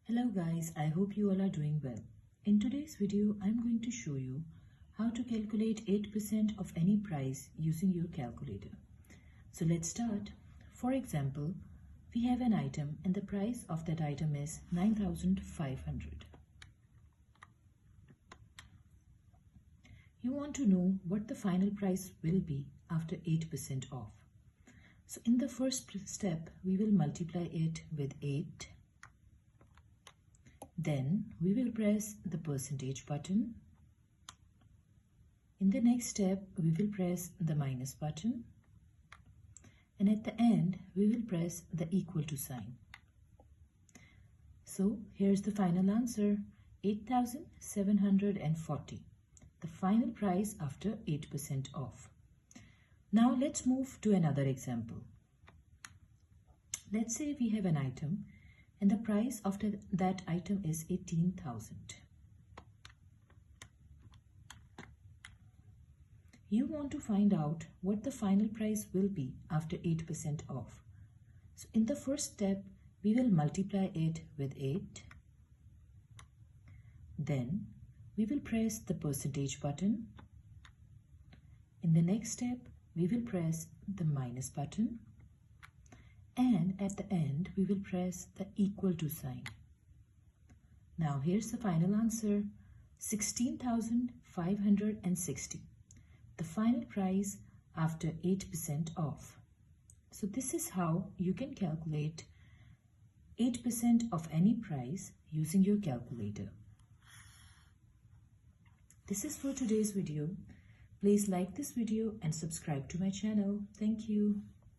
Hello guys, I hope you all are doing well. In today's video, I'm going to show you how to calculate 8% of any price using your calculator. So let's start. For example, we have an item and the price of that item is 9,500. You want to know what the final price will be after 8% off. So in the first step, we will multiply it with 8. Then we will press the percentage button. In the next step, we will press the minus button. And at the end, we will press the equal to sign. So here's the final answer, 8,740, the final price after 8% off. Now let's move to another example. Let's say we have an item and the price of that item is 18,000. You want to find out what the final price will be after 8% off. So in the first step, we will multiply it with 8. Then we will press the percentage button. In the next step, we will press the minus button. And at the end, we will press the equal to sign. Now here's the final answer, 16,560, the final price after 8% off. So this is how you can calculate 8% of any price using your calculator. This is for today's video. Please like this video and subscribe to my channel. Thank you.